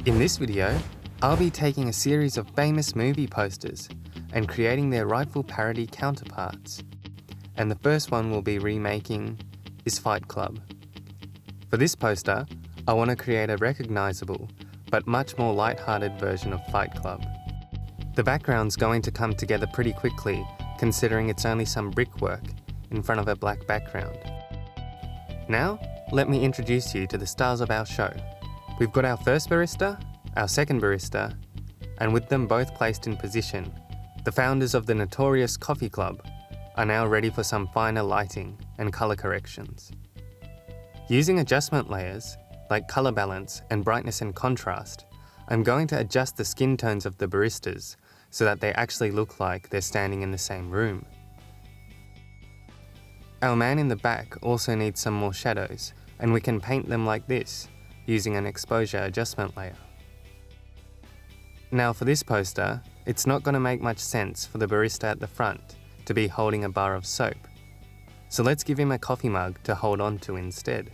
In this video, I'll be taking a series of famous movie posters and creating their rightful parody counterparts. And the first one we'll be remaking is Fight Club. For this poster, I want to create a recognisable but much more light-hearted version of Fight Club. The background's going to come together pretty quickly considering it's only some brickwork in front of a black background. Now, let me introduce you to the stars of our show. We've got our first barista, our second barista, and with them both placed in position, the founders of the notorious Coffee Club are now ready for some finer lighting and colour corrections. Using adjustment layers, like colour balance and brightness and contrast, I'm going to adjust the skin tones of the baristas so that they actually look like they're standing in the same room. Our man in the back also needs some more shadows, and we can paint them like this, using an exposure adjustment layer. Now for this poster, it's not going to make much sense for the barista at the front to be holding a bar of soap, so let's give him a coffee mug to hold on to instead.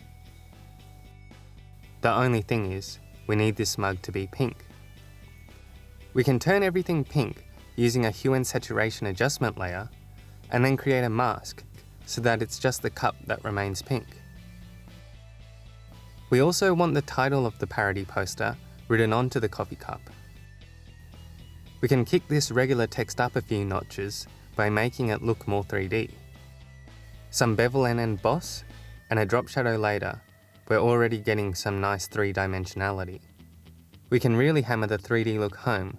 The only thing is, we need this mug to be pink. We can turn everything pink using a hue and saturation adjustment layer, and then create a mask so that it's just the cup that remains pink. We also want the title of the parody poster written onto the coffee cup. We can kick this regular text up a few notches by making it look more 3D. Some bevel and emboss, and a drop shadow later, we're already getting some nice three-dimensionality. We can really hammer the 3D look home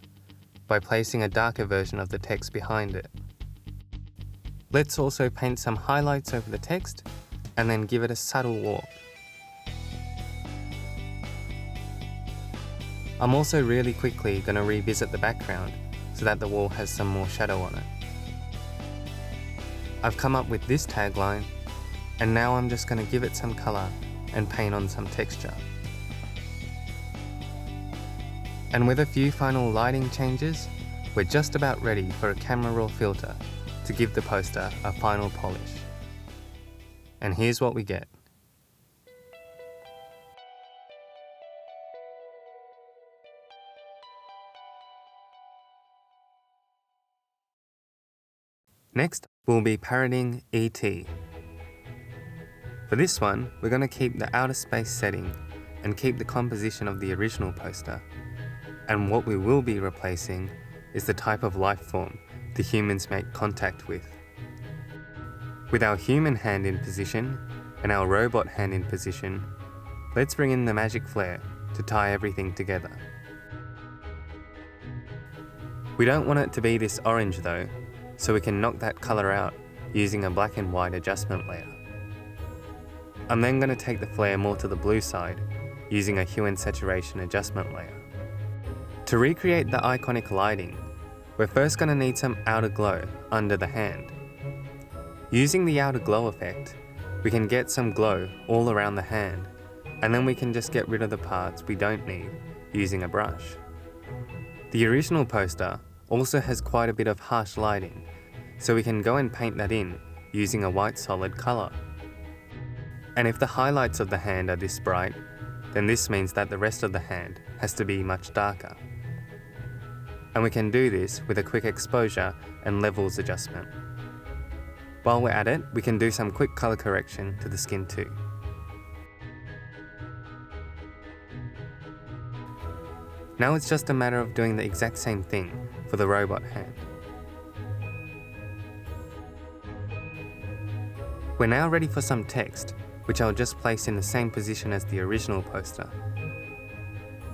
by placing a darker version of the text behind it. Let's also paint some highlights over the text and then give it a subtle warp. I'm also really quickly going to revisit the background so that the wall has some more shadow on it. I've come up with this tagline, and now I'm just going to give it some colour and paint on some texture. And with a few final lighting changes, we're just about ready for a camera raw filter to give the poster a final polish. And here's what we get. Next, we'll be parodying E.T. For this one, we're going to keep the outer space setting and keep the composition of the original poster. And what we will be replacing is the type of life form the humans make contact with. With our human hand in position and our robot hand in position, let's bring in the magic flare to tie everything together. We don't want it to be this orange though, so we can knock that colour out using a black and white adjustment layer. I'm then going to take the flare more to the blue side using a hue and saturation adjustment layer. To recreate the iconic lighting, we're first going to need some outer glow under the hand. Using the outer glow effect, we can get some glow all around the hand, and then we can just get rid of the parts we don't need using a brush. The original poster also has quite a bit of harsh lighting, so we can go and paint that in using a white solid colour. And if the highlights of the hand are this bright, then this means that the rest of the hand has to be much darker. And we can do this with a quick exposure and levels adjustment. While we're at it, we can do some quick colour correction to the skin too. Now it's just a matter of doing the exact same thing for the robot hand. We're now ready for some text, which I'll just place in the same position as the original poster.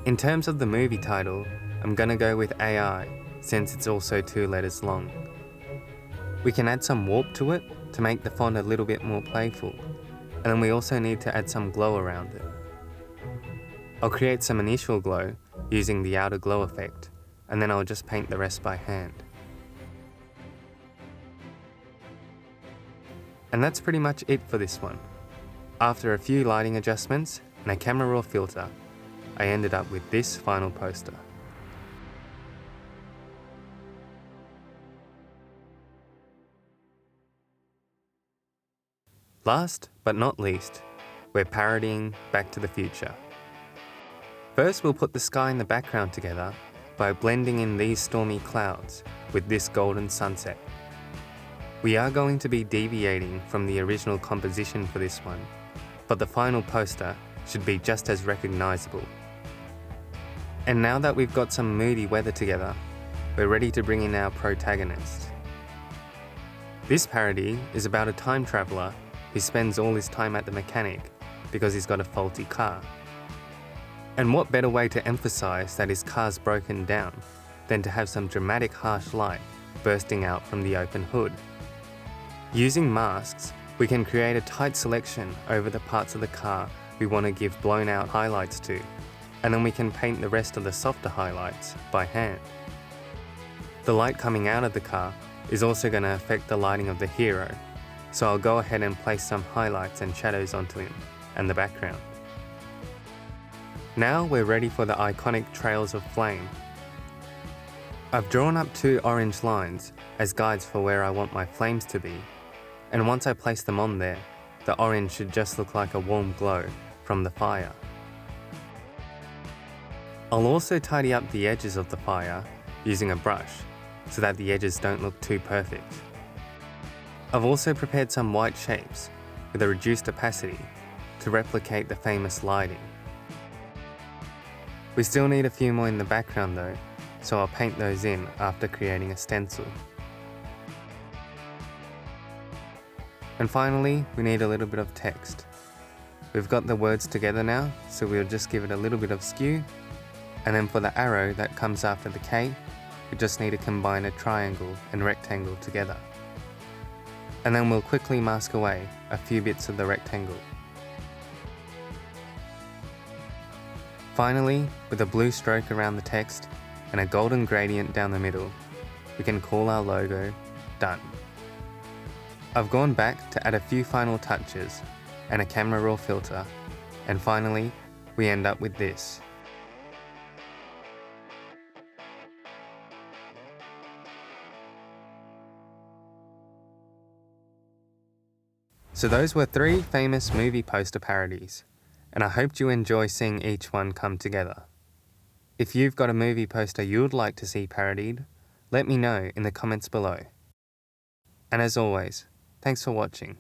In terms of the movie title, I'm gonna go with AI, since it's also 2 letters long. We can add some warp to it to make the font a little bit more playful, and then we also need to add some glow around it. I'll create some initial glow using the outer glow effect, and then I'll just paint the rest by hand. And that's pretty much it for this one. After a few lighting adjustments and a camera raw filter, I ended up with this final poster. Last but not least, we're parodying Back to the Future. First, we'll put the sky and the background together by blending in these stormy clouds with this golden sunset. We are going to be deviating from the original composition for this one, but the final poster should be just as recognizable. And now that we've got some moody weather together, we're ready to bring in our protagonist. This parody is about a time traveler who spends all his time at the mechanic because he's got a faulty car. And what better way to emphasize that his car's broken down than to have some dramatic harsh light bursting out from the open hood. Using masks, we can create a tight selection over the parts of the car we want to give blown out highlights to, and then we can paint the rest of the softer highlights by hand. The light coming out of the car is also going to affect the lighting of the hero, so I'll go ahead and place some highlights and shadows onto him and the background. Now we're ready for the iconic trails of flame. I've drawn up 2 orange lines as guides for where I want my flames to be, and once I place them on there, the orange should just look like a warm glow from the fire. I'll also tidy up the edges of the fire using a brush so that the edges don't look too perfect. I've also prepared some white shapes with a reduced opacity to replicate the famous lighting. We still need a few more in the background though, so I'll paint those in after creating a stencil. And finally, we need a little bit of text. We've got the words together now, so we'll just give it a little bit of skew, and then for the arrow that comes after the K, we just need to combine a triangle and rectangle together. And then we'll quickly mask away a few bits of the rectangle. Finally, with a blue stroke around the text and a golden gradient down the middle, we can call our logo done. I've gone back to add a few final touches and a camera raw filter, and finally, we end up with this. So those were 3 famous movie poster parodies, and I hoped you enjoy seeing each one come together. If you've got a movie poster you'd like to see parodied, let me know in the comments below. And as always, thanks for watching.